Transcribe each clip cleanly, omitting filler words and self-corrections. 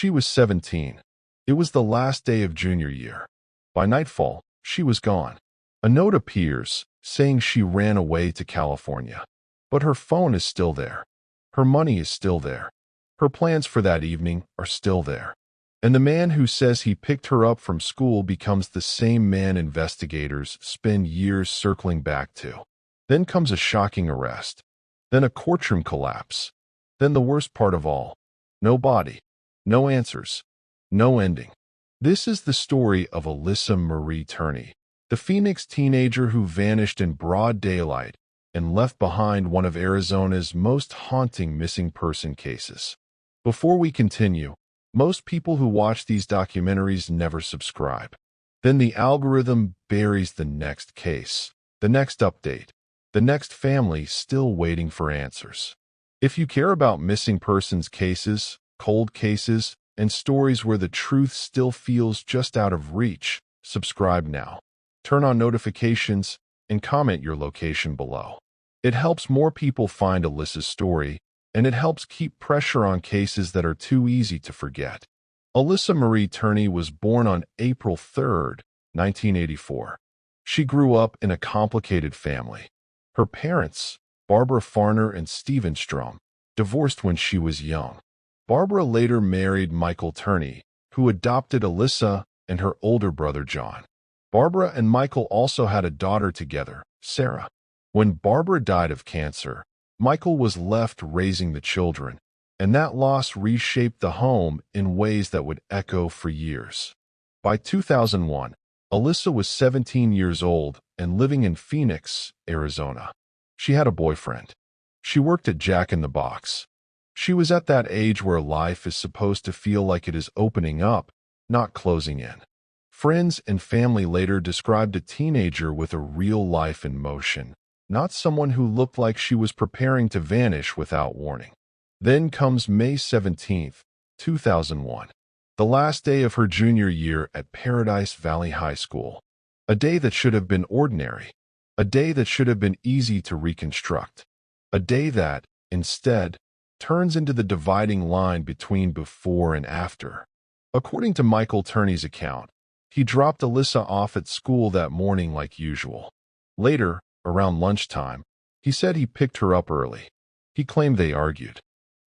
She was 17. It was the last day of junior year. By nightfall, she was gone. A note appears saying she ran away to California. But her phone is still there. Her money is still there. Her plans for that evening are still there. And the man who says he picked her up from school becomes the same man investigators spend years circling back to. Then comes a shocking arrest. Then a courtroom collapse. Then the worst part of all. No body. No answers. No ending. This is the story of Alissa Marie Turney, the Phoenix teenager who vanished in broad daylight and left behind one of Arizona's most haunting missing person cases. Before we continue, most people who watch these documentaries never subscribe. Then the algorithm buries the next case, the next update, the next family still waiting for answers. If you care about missing persons cases, cold cases, and stories where the truth still feels just out of reach, subscribe now. Turn on notifications and comment your location below. It helps more people find Alissa's story, and it helps keep pressure on cases that are too easy to forget. Alissa Marie Turney was born on April 3, 1984. She grew up in a complicated family. Her parents, Barbara Farner and Stephen Strom, divorced when she was young. Barbara later married Michael Turney, who adopted Alissa and her older brother John. Barbara and Michael also had a daughter together, Sarah. When Barbara died of cancer, Michael was left raising the children, and that loss reshaped the home in ways that would echo for years. By 2001, Alissa was 17 years old and living in Phoenix, Arizona. She had a boyfriend. She worked at Jack in the Box. She was at that age where life is supposed to feel like it is opening up, not closing in. Friends and family later described a teenager with a real life in motion, not someone who looked like she was preparing to vanish without warning. Then comes May 17th, 2001, the last day of her junior year at Paradise Valley High School. A day that should have been ordinary. A day that should have been easy to reconstruct. A day that, instead, turns into the dividing line between before and after. According to Michael Turney's account, he dropped Alissa off at school that morning like usual. Later, around lunchtime, he said he picked her up early. He claimed they argued.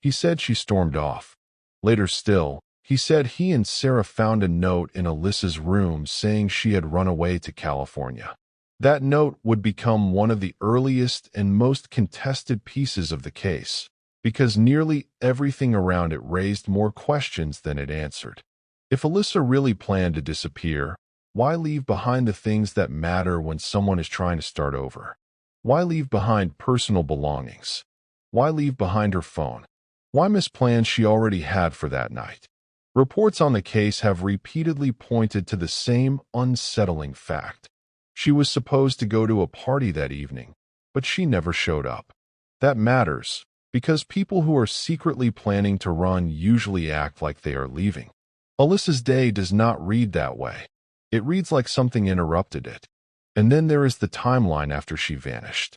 He said she stormed off. Later still, he said he and Sarah found a note in Alissa's room saying she had run away to California. That note would become one of the earliest and most contested pieces of the case, because nearly everything around it raised more questions than it answered. If Alissa really planned to disappear, why leave behind the things that matter when someone is trying to start over? Why leave behind personal belongings? Why leave behind her phone? Why miss plans she already had for that night? Reports on the case have repeatedly pointed to the same unsettling fact. She was supposed to go to a party that evening, but she never showed up. That matters, because people who are secretly planning to run usually act like they are leaving. Alissa's day does not read that way. It reads like something interrupted it. And then there is the timeline after she vanished.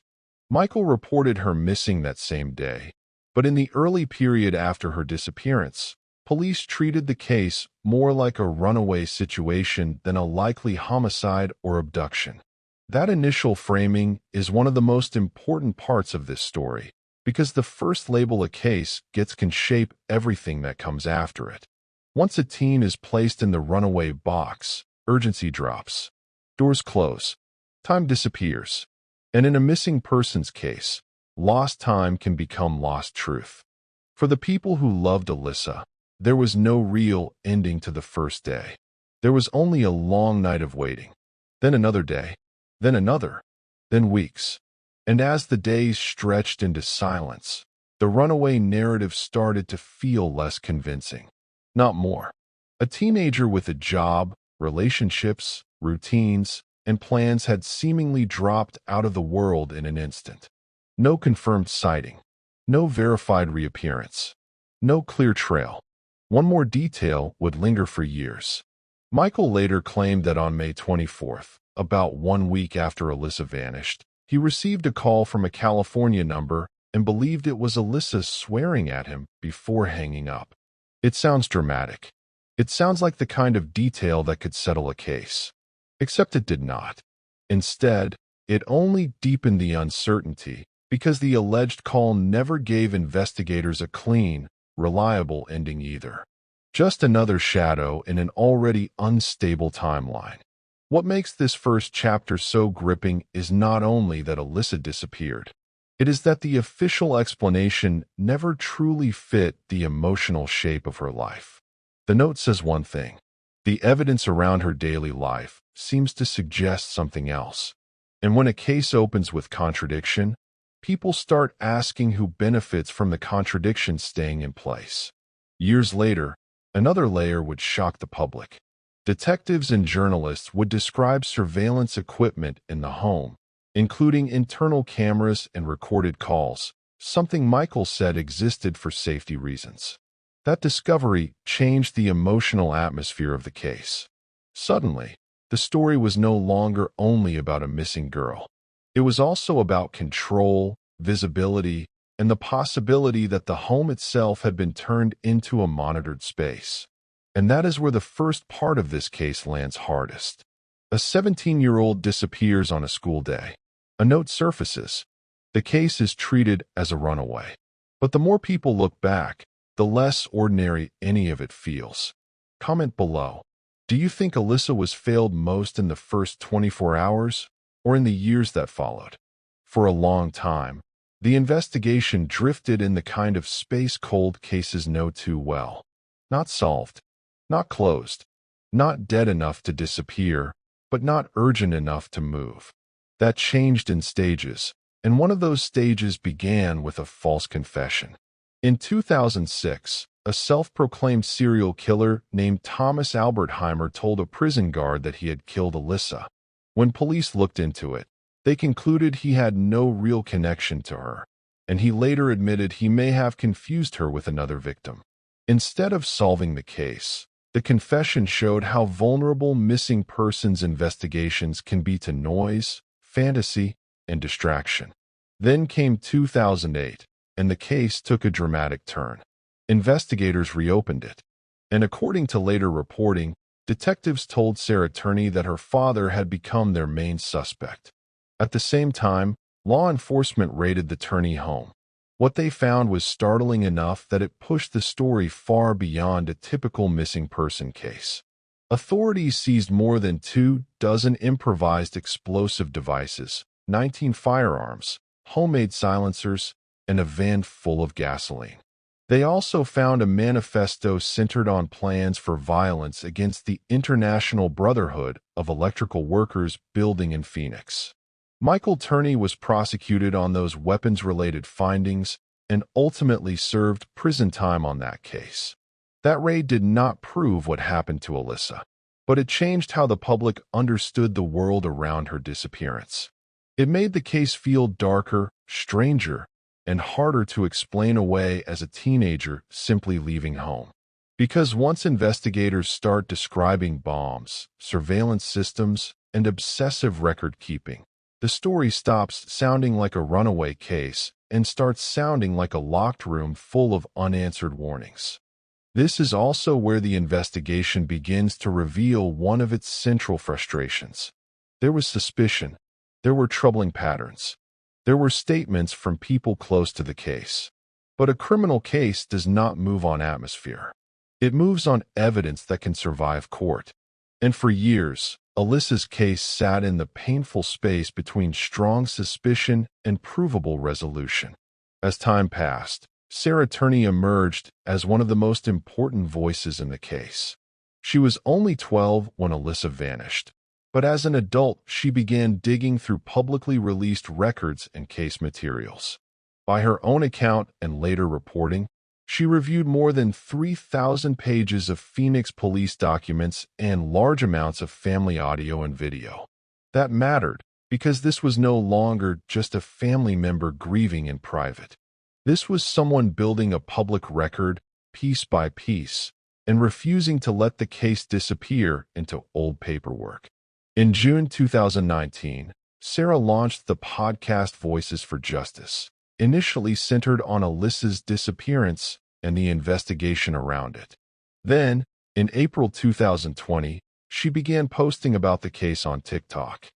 Michael reported her missing that same day, but in the early period after her disappearance, police treated the case more like a runaway situation than a likely homicide or abduction. That initial framing is one of the most important parts of this story, because the first label a case gets can shape everything that comes after it. Once a teen is placed in the runaway box, urgency drops. Doors close. Time disappears. And in a missing persons case, lost time can become lost truth. For the people who loved Alissa, there was no real ending to the first day. There was only a long night of waiting. Then another day. Then another. Then weeks. And as the days stretched into silence, the runaway narrative started to feel less convincing. Not more. A teenager with a job, relationships, routines, and plans had seemingly dropped out of the world in an instant. No confirmed sighting. No verified reappearance. No clear trail. One more detail would linger for years. Michael later claimed that on May 24th, about 1 week after Alissa vanished, he received a call from a California number and believed it was Alissa swearing at him before hanging up. It sounds dramatic. It sounds like the kind of detail that could settle a case. Except it did not. Instead, it only deepened the uncertainty because the alleged call never gave investigators a clean, reliable ending either. Just another shadow in an already unstable timeline. What makes this first chapter so gripping is not only that Alissa disappeared. It is that the official explanation never truly fit the emotional shape of her life. The note says one thing. The evidence around her daily life seems to suggest something else. And when a case opens with contradiction, people start asking who benefits from the contradiction staying in place. Years later, another layer would shock the public. Detectives and journalists would describe surveillance equipment in the home, including internal cameras and recorded calls, something Michael said existed for safety reasons. That discovery changed the emotional atmosphere of the case. Suddenly, the story was no longer only about a missing girl. It was also about control, visibility, and the possibility that the home itself had been turned into a monitored space. And that is where the first part of this case lands hardest. A 17-year-old disappears on a school day. A note surfaces. The case is treated as a runaway. But the more people look back, the less ordinary any of it feels. Comment below. Do you think Alissa was failed most in the first 24 hours or in the years that followed? For a long time, the investigation drifted in the kind of space cold cases know too well. Not solved, not closed, not dead enough to disappear, but not urgent enough to move. That changed in stages, and one of those stages began with a false confession. In 2006, a self-proclaimed serial killer named Thomas Albertheimer told a prison guard that he had killed Alissa. When police looked into it, they concluded he had no real connection to her, and he later admitted he may have confused her with another victim. Instead of solving the case, the confession showed how vulnerable missing persons investigations can be to noise, fantasy, and distraction. Then came 2008, and the case took a dramatic turn. Investigators reopened it, and according to later reporting, detectives told Alissa Turney that her father had become their main suspect. At the same time, law enforcement raided the Turney home. What they found was startling enough that it pushed the story far beyond a typical missing person case. Authorities seized more than 24 improvised explosive devices, 19 firearms, homemade silencers, and a van full of gasoline. They also found a manifesto centered on plans for violence against the International Brotherhood of Electrical Workers building in Phoenix. Michael Turney was prosecuted on those weapons-related findings and ultimately served prison time on that case. That raid did not prove what happened to Alissa, but it changed how the public understood the world around her disappearance. It made the case feel darker, stranger, and harder to explain away as a teenager simply leaving home. Because once investigators start describing bombs, surveillance systems, and obsessive record-keeping, the story stops sounding like a runaway case and starts sounding like a locked room full of unanswered warnings. This is also where the investigation begins to reveal one of its central frustrations. There was suspicion. There were troubling patterns. There were statements from people close to the case. But a criminal case does not move on atmosphere. It moves on evidence that can survive court. And for years, Alissa's case sat in the painful space between strong suspicion and provable resolution. As time passed, Alissa Turney emerged as one of the most important voices in the case. She was only 12 when Alissa vanished, but as an adult, she began digging through publicly released records and case materials. By her own account and later reporting, she reviewed more than 3,000 pages of Phoenix police documents and large amounts of family audio and video. That mattered because this was no longer just a family member grieving in private. This was someone building a public record, piece by piece, and refusing to let the case disappear into old paperwork. In June 2019, Alissa launched the podcast Voices for Justice, initially centered on Alissa's disappearance and the investigation around it. Then, in April 2020, she began posting about the case on TikTok.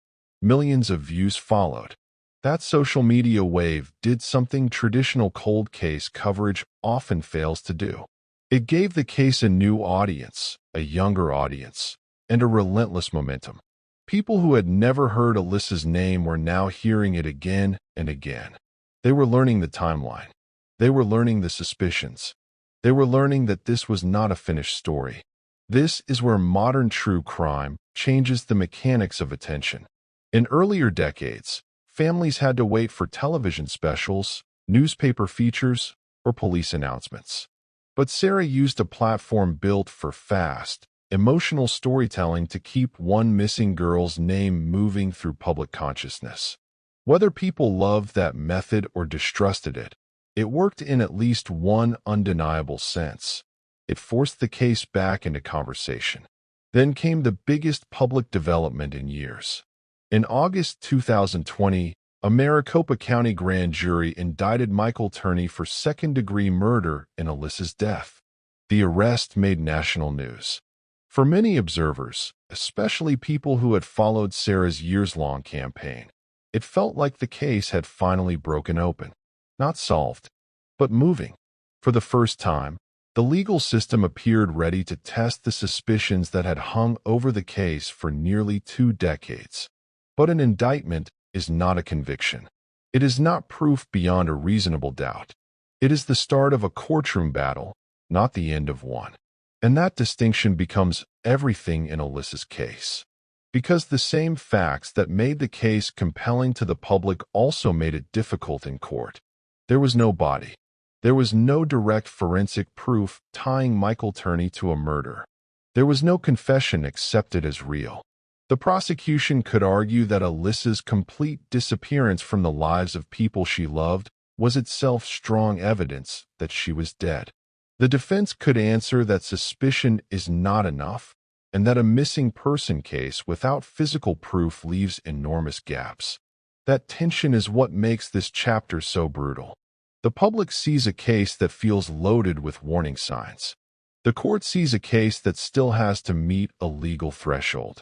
Millions of views followed. That social media wave did something traditional cold case coverage often fails to do. It gave the case a new audience, a younger audience, and a relentless momentum. People who had never heard Alissa's name were now hearing it again and again. They were learning the timeline. They were learning the suspicions. They were learning that this was not a finished story. This is where modern true crime changes the mechanics of attention. In earlier decades, families had to wait for television specials, newspaper features, or police announcements. But Sarah used a platform built for fast, emotional storytelling to keep one missing girl's name moving through public consciousness. Whether people loved that method or distrusted it, it worked in at least one undeniable sense. It forced the case back into conversation. Then came the biggest public development in years. In August 2020, a Maricopa County grand jury indicted Michael Turney for second-degree murder in Alissa's death. The arrest made national news. For many observers, especially people who had followed Sarah's years-long campaign, it felt like the case had finally broken open. Not solved, but moving. For the first time, the legal system appeared ready to test the suspicions that had hung over the case for nearly 2 decades. But an indictment is not a conviction. It is not proof beyond a reasonable doubt. It is the start of a courtroom battle, not the end of one. And that distinction becomes everything in Alissa's case. Because the same facts that made the case compelling to the public also made it difficult in court. There was no body. There was no direct forensic proof tying Michael Turney to a murder. There was no confession accepted as real. The prosecution could argue that Alissa's complete disappearance from the lives of people she loved was itself strong evidence that she was dead. The defense could answer that suspicion is not enough, and that a missing person case without physical proof leaves enormous gaps. That tension is what makes this chapter so brutal. The public sees a case that feels loaded with warning signs. The court sees a case that still has to meet a legal threshold.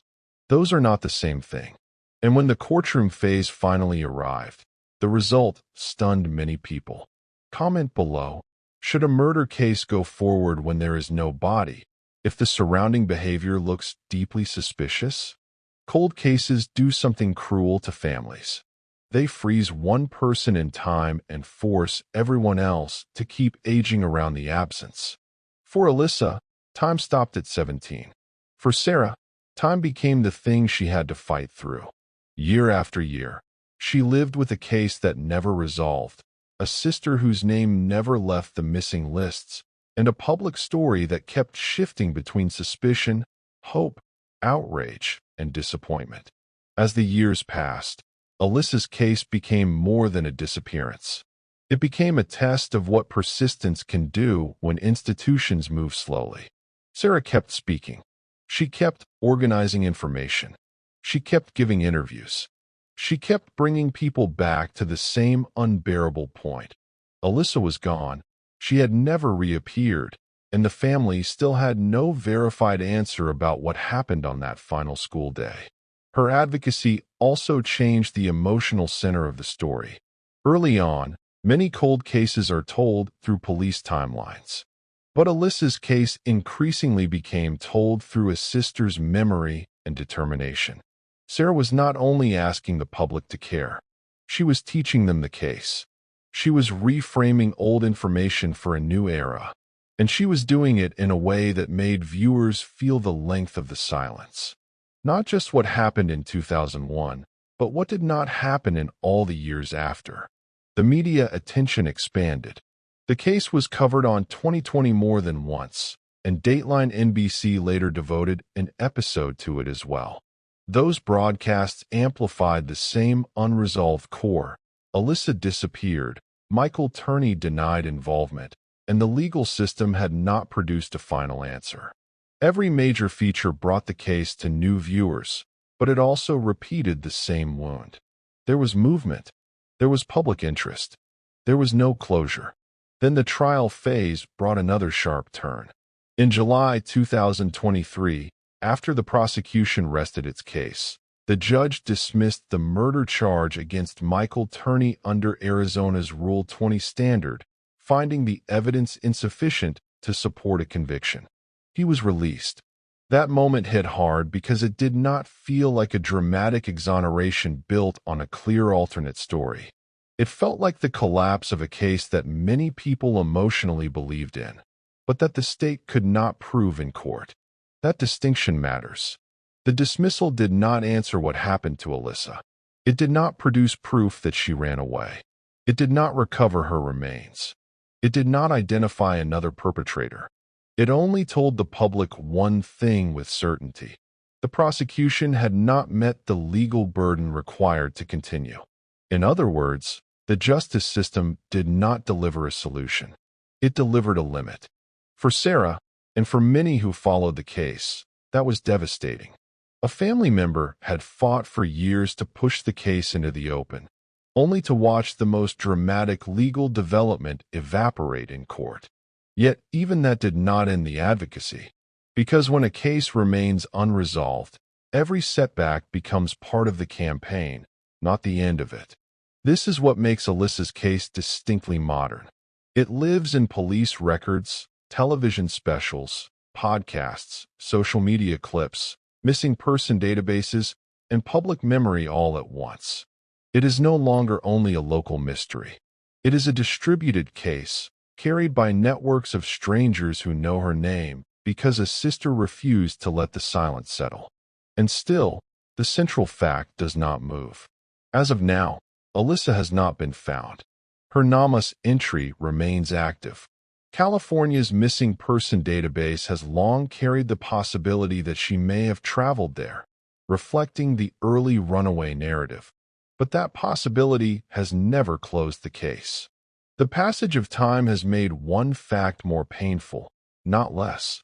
Those are not the same thing. And when the courtroom phase finally arrived, the result stunned many people. Comment below, should a murder case go forward when there is no body, if the surrounding behavior looks deeply suspicious? Cold cases do something cruel to families. They freeze one person in time and force everyone else to keep aging around the absence. For Alissa, time stopped at 17. For Sarah, time became the thing she had to fight through. Year after year, she lived with a case that never resolved, a sister whose name never left the missing lists, and a public story that kept shifting between suspicion, hope, outrage, and disappointment. As the years passed, Alissa's case became more than a disappearance. It became a test of what persistence can do when institutions move slowly. Sarah kept speaking. She kept organizing information. She kept giving interviews. She kept bringing people back to the same unbearable point. Alissa was gone. She had never reappeared, and the family still had no verified answer about what happened on that final school day. Her advocacy also changed the emotional center of the story. Early on, many cold cases are told through police timelines. But Alissa's case increasingly became told through a sister's memory and determination. Sarah was not only asking the public to care, she was teaching them the case. She was reframing old information for a new era, and she was doing it in a way that made viewers feel the length of the silence. Not just what happened in 2001, but what did not happen in all the years after. The media attention expanded. The case was covered on 2020 more than once, and Dateline NBC later devoted an episode to it as well. Those broadcasts amplified the same unresolved core. Alissa disappeared, Michael Turney denied involvement, and the legal system had not produced a final answer. Every major feature brought the case to new viewers, but it also repeated the same wound. There was movement. There was public interest. There was no closure. Then the trial phase brought another sharp turn. In July 2023, after the prosecution rested its case, the judge dismissed the murder charge against Michael Turney under Arizona's Rule 20 standard, finding the evidence insufficient to support a conviction. He was released. That moment hit hard because it did not feel like a dramatic exoneration built on a clear alternate story. It felt like the collapse of a case that many people emotionally believed in, but that the state could not prove in court. That distinction matters. The dismissal did not answer what happened to Alissa. It did not produce proof that she ran away. It did not recover her remains. It did not identify another perpetrator. It only told the public one thing with certainty. The prosecution had not met the legal burden required to continue. In other words, the justice system did not deliver a solution. It delivered a limit. For Sarah, and for many who followed the case, that was devastating. A family member had fought for years to push the case into the open, only to watch the most dramatic legal development evaporate in court. Yet even that did not end the advocacy, because when a case remains unresolved, every setback becomes part of the campaign, not the end of it. This is what makes Alissa's case distinctly modern. It lives in police records, television specials, podcasts, social media clips, missing person databases, and public memory all at once. It is no longer only a local mystery. It is a distributed case, carried by networks of strangers who know her name because a sister refused to let the silence settle. And still, the central fact does not move. As of now, Alissa has not been found. Her NamUs entry remains active. California's missing person database has long carried the possibility that she may have traveled there, reflecting the early runaway narrative. But that possibility has never closed the case. The passage of time has made one fact more painful, not less.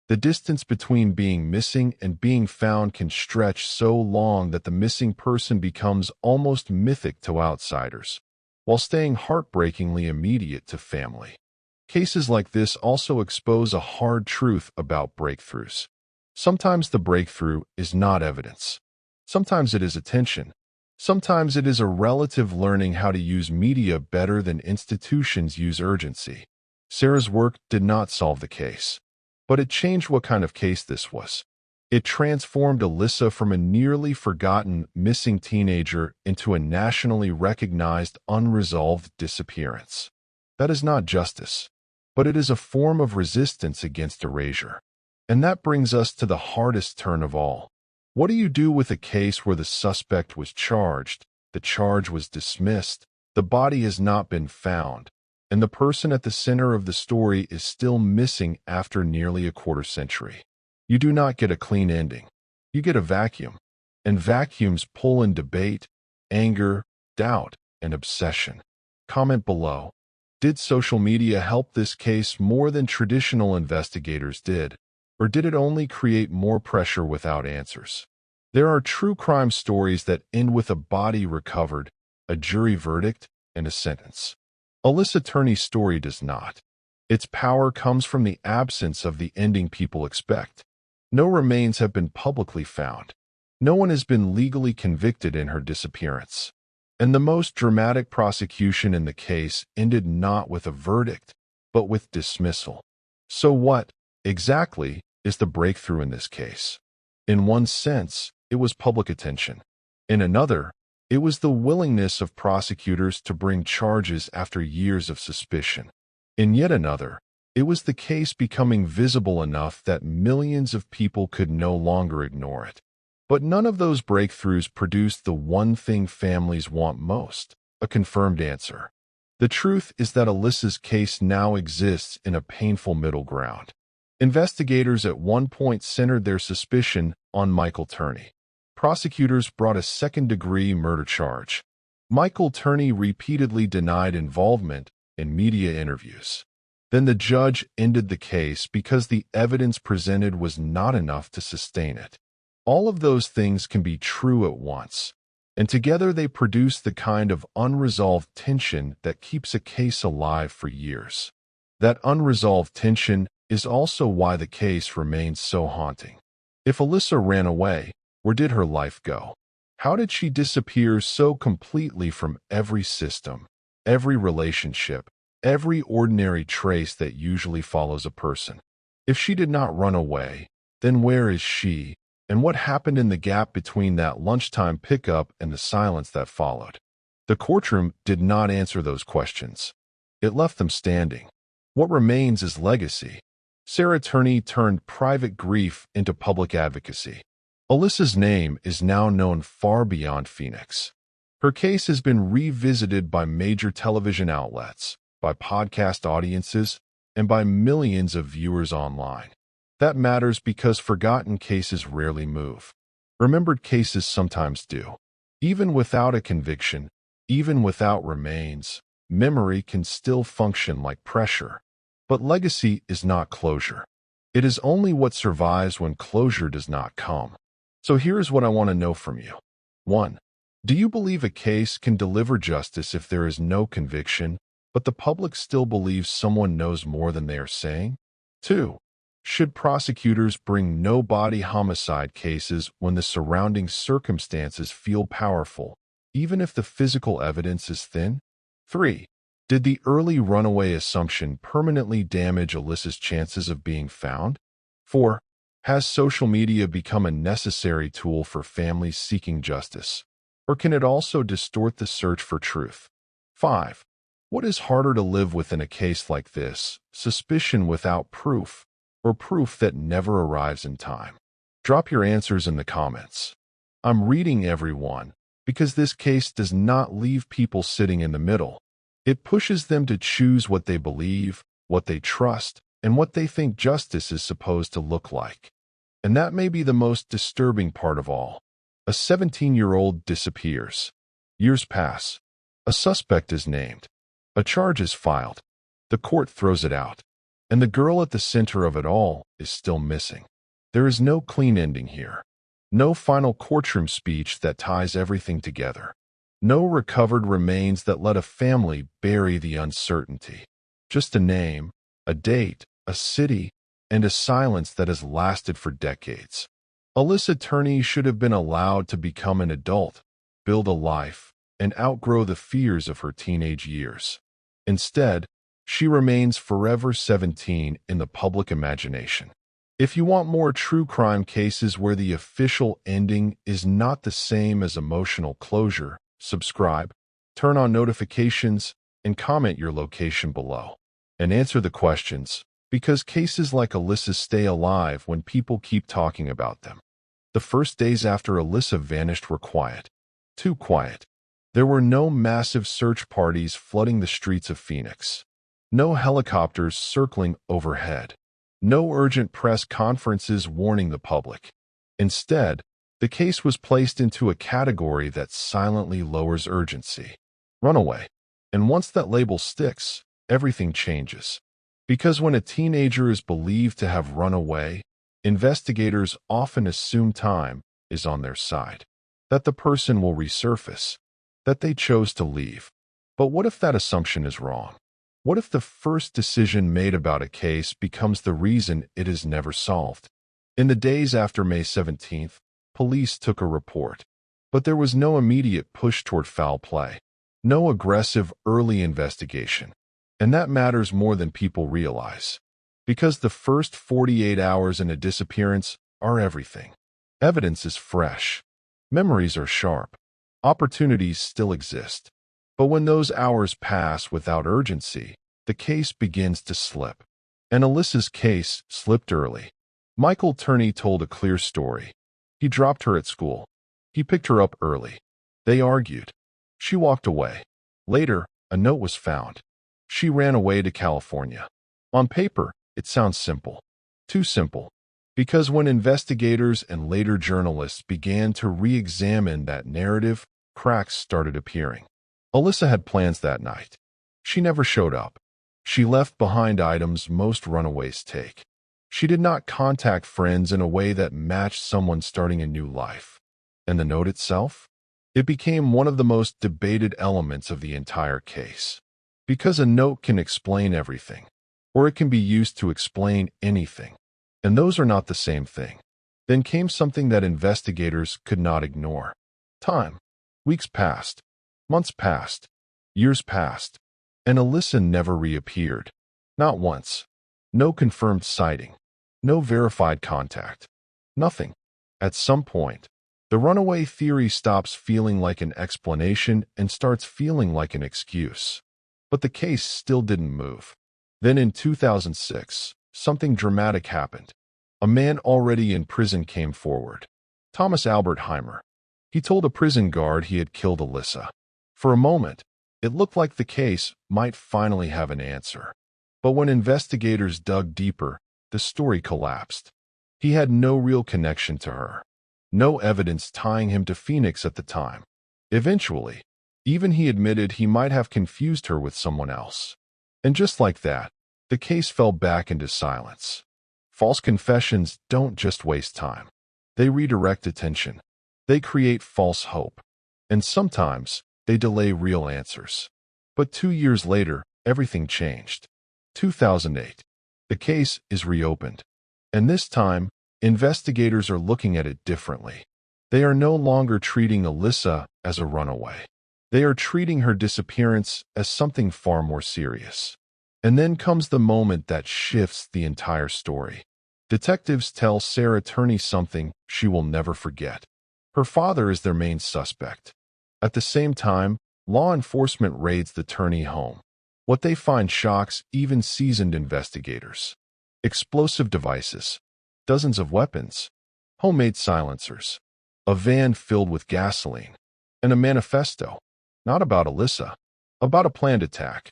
The distance between being missing and being found can stretch so long that the missing person becomes almost mythic to outsiders, while staying heartbreakingly immediate to family. Cases like this also expose a hard truth about breakthroughs. Sometimes the breakthrough is not evidence. Sometimes it is attention. Sometimes it is a relative learning how to use media better than institutions use urgency. Sarah's work did not solve the case, but it changed what kind of case this was. It transformed Alissa from a nearly forgotten missing teenager into a nationally recognized unresolved disappearance. That is not justice, but it is a form of resistance against erasure. And that brings us to the hardest turn of all. What do you do with a case where the suspect was charged, the charge was dismissed, the body has not been found, and the person at the center of the story is still missing after nearly a quarter century? You do not get a clean ending. You get a vacuum. And vacuums pull in debate, anger, doubt, and obsession. Comment below. Did social media help this case more than traditional investigators did? Or did it only create more pressure without answers? There are true crime stories that end with a body recovered, a jury verdict, and a sentence. Alissa Turney's story does not. Its power comes from the absence of the ending people expect. No remains have been publicly found. No one has been legally convicted in her disappearance. And the most dramatic prosecution in the case ended not with a verdict, but with dismissal. So what, exactly, is the breakthrough in this case? In one sense, it was public attention. In another, it was the willingness of prosecutors to bring charges after years of suspicion. In yet another, it was the case becoming visible enough that millions of people could no longer ignore it. But none of those breakthroughs produced the one thing families want most, a confirmed answer. The truth is that Alissa's case now exists in a painful middle ground. Investigators at one point centered their suspicion on Michael Turney. Prosecutors brought a second-degree murder charge. Michael Turney repeatedly denied involvement in media interviews. Then the judge ended the case because the evidence presented was not enough to sustain it. All of those things can be true at once. and together they produce the kind of unresolved tension that keeps a case alive for years. That unresolved tension is also why the case remains so haunting. If Alissa ran away, where did her life go? How did she disappear so completely from every system, every relationship, every ordinary trace that usually follows a person? If she did not run away, then where is she, and what happened in the gap between that lunchtime pickup and the silence that followed? The courtroom did not answer those questions. It left them standing. What remains is legacy. Sarah Turney turned private grief into public advocacy. Alissa's name is now known far beyond Phoenix. Her case has been revisited by major television outlets, by podcast audiences, and by millions of viewers online. That matters because forgotten cases rarely move. Remembered cases sometimes do. Even without a conviction, even without remains, memory can still function like pressure. But legacy is not closure. It is only what survives when closure does not come. So here's what I want to know from you. 1. Do you believe a case can deliver justice if there is no conviction, but the public still believes someone knows more than they are saying? 2. Should prosecutors bring no-body homicide cases when the surrounding circumstances feel powerful, even if the physical evidence is thin? 3. Did the early runaway assumption permanently damage Alissa's chances of being found? 4. Has social media become a necessary tool for families seeking justice? Or can it also distort the search for truth? 5. What is harder to live with in a case like this, suspicion without proof, or proof that never arrives in time? Drop your answers in the comments. I'm reading everyone because this case does not leave people sitting in the middle. It pushes them to choose what they believe, what they trust, and what they think justice is supposed to look like. And that may be the most disturbing part of all. A 17-year-old disappears. Years pass. A suspect is named. A charge is filed. The court throws it out. And the girl at the center of it all is still missing. There is no clean ending here. No final courtroom speech that ties everything together. No recovered remains that let a family bury the uncertainty. Just a name, a date, a city, and a silence that has lasted for decades. Alissa Turney should have been allowed to become an adult, build a life, and outgrow the fears of her teenage years. Instead, she remains forever 17 in the public imagination. If you want more true crime cases where the official ending is not the same as emotional closure, subscribe, turn on notifications, and comment your location below. And answer the questions, because cases like Alissa's stay alive when people keep talking about them. The first days after Alissa vanished were quiet. Too quiet. There were no massive search parties flooding the streets of Phoenix. No helicopters circling overhead. No urgent press conferences warning the public. Instead, the case was placed into a category that silently lowers urgency. Runaway. And once that label sticks, everything changes. Because when a teenager is believed to have run away, investigators often assume time is on their side. That the person will resurface. That they chose to leave. But what if that assumption is wrong? What if the first decision made about a case becomes the reason it is never solved? In the days after May 17th, police took a report, but there was no immediate push toward foul play, no aggressive early investigation. And that matters more than people realize, because the first 48 hours in a disappearance are everything. Evidence is fresh. Memories are sharp. Opportunities still exist. But when those hours pass without urgency, the case begins to slip. And Alissa's case slipped early. Michael Turney told a clear story. He dropped her at school. He picked her up early. They argued. She walked away. Later, a note was found. She ran away to California. On paper, it sounds simple. Too simple. Because when investigators and later journalists began to re-examine that narrative, cracks started appearing. Alissa had plans that night. She never showed up. She left behind items most runaways take. She did not contact friends in a way that matched someone starting a new life. And the note itself? It became one of the most debated elements of the entire case. Because a note can explain everything, or it can be used to explain anything, and those are not the same thing. Then came something that investigators could not ignore. Time. Weeks passed. Months passed. Years passed. And Alissa never reappeared. Not once. No confirmed sighting. No verified contact. Nothing. At some point, the runaway theory stops feeling like an explanation and starts feeling like an excuse. But the case still didn't move. Then in 2006, something dramatic happened. A man already in prison came forward. Thomas Albert Heimer. He told a prison guard he had killed Alissa. For a moment, it looked like the case might finally have an answer. But when investigators dug deeper, the story collapsed. He had no real connection to her. No evidence tying him to Phoenix at the time. Eventually, even he admitted he might have confused her with someone else. And just like that, the case fell back into silence. False confessions don't just waste time. They redirect attention. They create false hope. And sometimes, they delay real answers. But 2 years later, everything changed. 2008. The case is reopened. And this time, investigators are looking at it differently. They are no longer treating Alissa as a runaway. They are treating her disappearance as something far more serious. And then comes the moment that shifts the entire story. Detectives tell Alissa Turney something she will never forget. Her father is their main suspect. At the same time, law enforcement raids the Turney home. What they find shocks even seasoned investigators. Explosive devices, dozens of weapons, homemade silencers, a van filled with gasoline, and a manifesto. Not about Alissa, about a planned attack.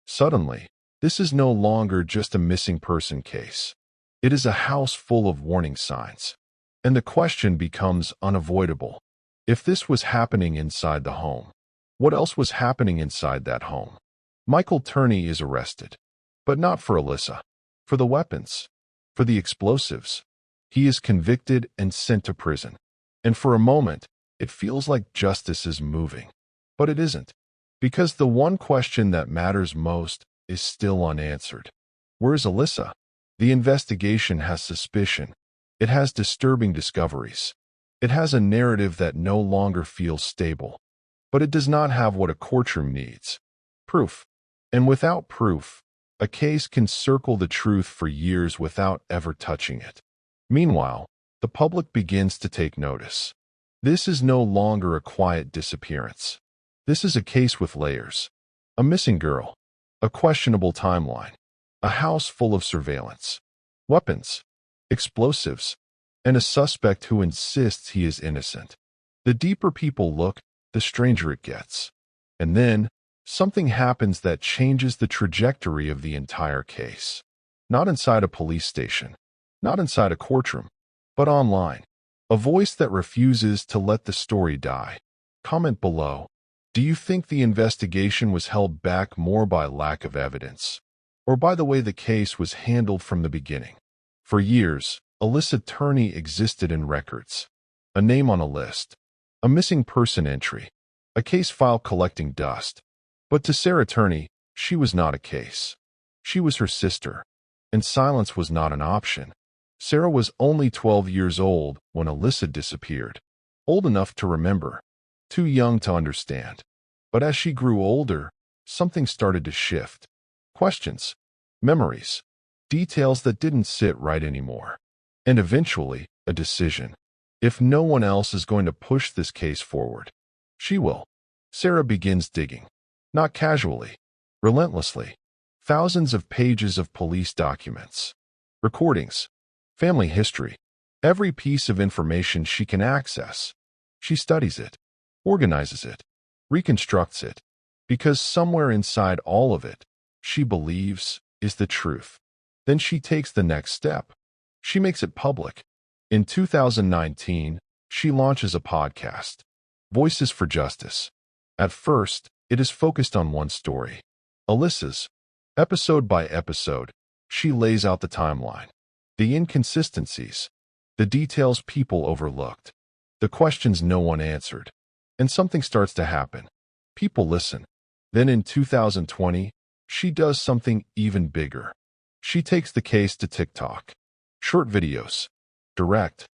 Suddenly, this is no longer just a missing person case. It is a house full of warning signs. And the question becomes unavoidable. If this was happening inside the home, what else was happening inside that home? Michael Turney is arrested. But not for Alissa. For the weapons. For the explosives. He is convicted and sent to prison. And for a moment, it feels like justice is moving. But it isn't. Because the one question that matters most is still unanswered. Where is Alissa? The investigation has suspicion. It has disturbing discoveries. It has a narrative that no longer feels stable. But it does not have what a courtroom needs. Proof. And without proof, a case can circle the truth for years without ever touching it. Meanwhile, the public begins to take notice. This is no longer a quiet disappearance. This is a case with layers. A missing girl. A questionable timeline. A house full of surveillance. Weapons. Explosives. And a suspect who insists he is innocent. The deeper people look, the stranger it gets. And then, something happens that changes the trajectory of the entire case. Not inside a police station. Not inside a courtroom. But online. A voice that refuses to let the story die. Comment below. Do you think the investigation was held back more by lack of evidence, or by the way the case was handled from the beginning? For years, Alissa Turney existed in records. A name on a list. A missing person entry. A case file collecting dust. But to Alissa Turney, she was not a case. She was her sister. And silence was not an option. Sarah was only 12 years old when Alissa disappeared. Old enough to remember. Too young to understand. But as she grew older, something started to shift. Questions. Memories. Details that didn't sit right anymore. And eventually, a decision. If no one else is going to push this case forward, she will. Sarah begins digging. Not casually. Relentlessly. Thousands of pages of police documents. Recordings. Family history. Every piece of information she can access. She studies it. Organizes it. Reconstructs it. Because somewhere inside all of it, she believes, is the truth. Then she takes the next step. She makes it public. In 2019, she launches a podcast, Voices for Justice. At first, it is focused on one story, Alissa's. Episode by episode, she lays out the timeline, the inconsistencies, the details people overlooked, the questions no one answered. And something starts to happen. People listen. Then in 2020, she does something even bigger. She takes the case to TikTok. Short videos. Direct.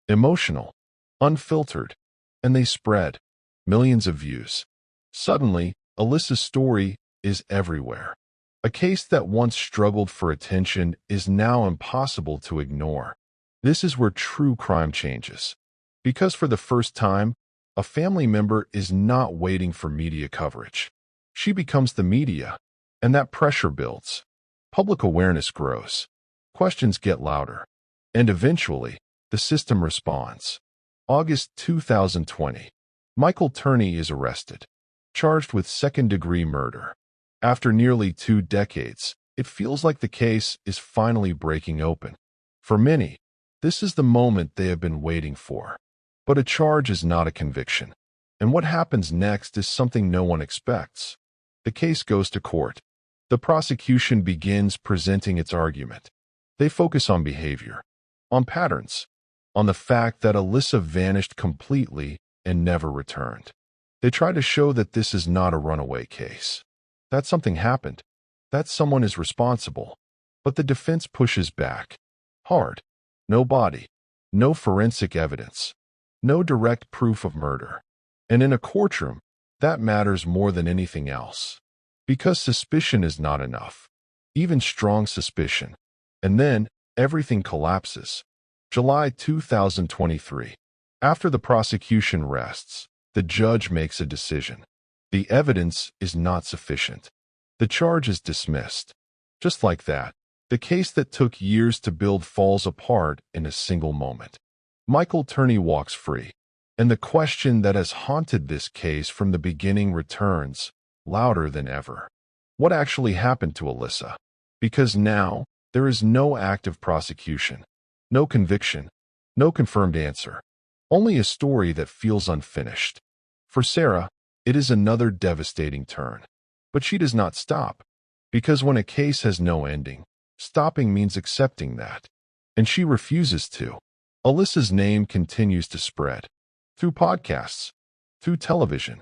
Emotional. Unfiltered. And they spread. Millions of views. Suddenly, Alissa's story is everywhere. A case that once struggled for attention is now impossible to ignore. This is where true crime changes. Because for the first time, a family member is not waiting for media coverage. She becomes the media, and that pressure builds. Public awareness grows. Questions get louder. And eventually, the system responds. August 2020. Michael Turney is arrested, charged with second-degree murder. After nearly 2 decades, it feels like the case is finally breaking open. For many, this is the moment they have been waiting for. But a charge is not a conviction. And what happens next is something no one expects. The case goes to court. The prosecution begins presenting its argument. They focus on behavior, on patterns, on the fact that Alissa vanished completely and never returned. They try to show that this is not a runaway case. That something happened. That someone is responsible. But the defense pushes back. Hard. No body. No forensic evidence. No direct proof of murder. And in a courtroom, that matters more than anything else. Because suspicion is not enough. Even strong suspicion. And then, everything collapses. July 2023. After the prosecution rests, the judge makes a decision. The evidence is not sufficient. The charge is dismissed. Just like that, the case that took years to build falls apart in a single moment. Michael Turney walks free. And the question that has haunted this case from the beginning returns, louder than ever. What actually happened to Alissa? Because now, there is no active prosecution, no conviction, no confirmed answer. Only a story that feels unfinished. For Sarah, it is another devastating turn. But she does not stop. Because when a case has no ending, stopping means accepting that. And she refuses to. Alissa's name continues to spread. Through podcasts, through television,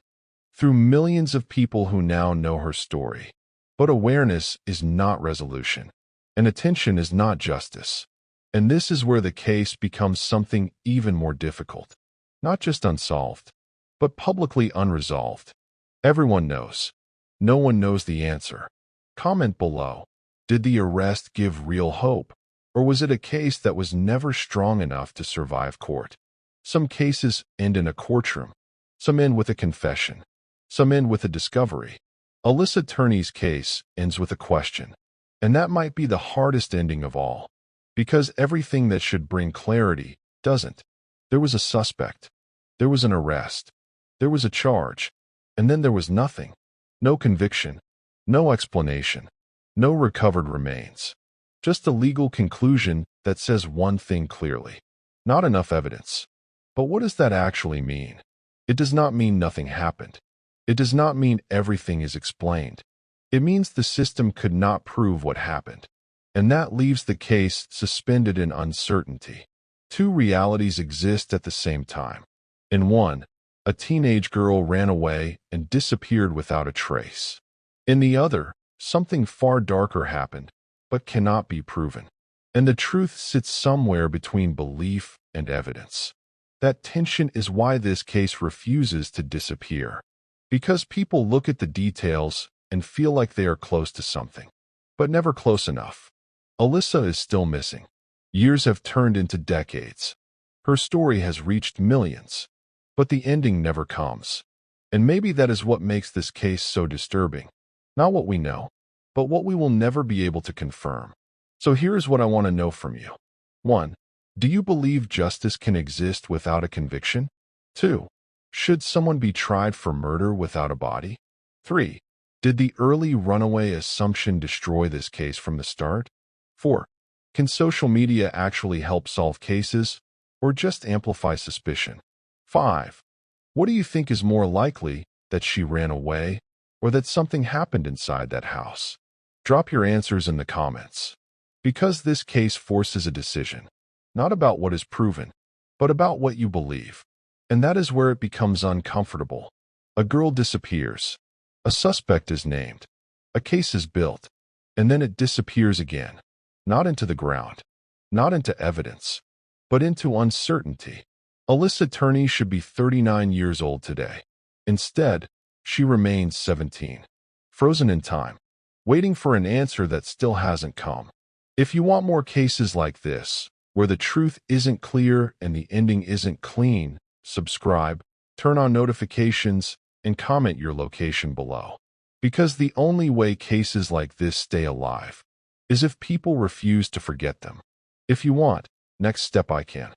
through millions of people who now know her story. But awareness is not resolution, and attention is not justice. And this is where the case becomes something even more difficult. Not just unsolved, but publicly unresolved. Everyone knows. No one knows the answer. Comment below. Did the arrest give real hope? Or was it a case that was never strong enough to survive court? Some cases end in a courtroom. Some end with a confession. Some end with a discovery. Alissa Turney's case ends with a question. And that might be the hardest ending of all. Because everything that should bring clarity doesn't. There was a suspect. There was an arrest. There was a charge. And then there was nothing. No conviction. No explanation. No recovered remains. Just a legal conclusion that says one thing clearly. Not enough evidence. But what does that actually mean? It does not mean nothing happened. It does not mean everything is explained. It means the system could not prove what happened. And that leaves the case suspended in uncertainty. Two realities exist at the same time. In one, a teenage girl ran away and disappeared without a trace. In the other, something far darker happened, but cannot be proven. And the truth sits somewhere between belief and evidence. That tension is why this case refuses to disappear. Because people look at the details and feel like they are close to something, but never close enough. Alissa is still missing. Years have turned into decades. Her story has reached millions, but the ending never comes. And maybe that is what makes this case so disturbing. Not what we know, but what we will never be able to confirm. So here's what I want to know from you. 1. Do you believe justice can exist without a conviction? 2. Should someone be tried for murder without a body? 3. Did the early runaway assumption destroy this case from the start? 4. Can social media actually help solve cases, or just amplify suspicion? 5. What do you think is more likely, that she ran away, or that something happened inside that house? Drop your answers in the comments. Because this case forces a decision, not about what is proven, but about what you believe. And that is where it becomes uncomfortable. A girl disappears. A suspect is named. A case is built. And then it disappears again. Not into the ground. Not into evidence. But into uncertainty. Alissa Turney should be 39 years old today. Instead, she remains 17. Frozen in time. Waiting for an answer that still hasn't come. If you want more cases like this, where the truth isn't clear and the ending isn't clean, subscribe, turn on notifications, and comment your location below. Because the only way cases like this stay alive is if people refuse to forget them. If you want, next step I can.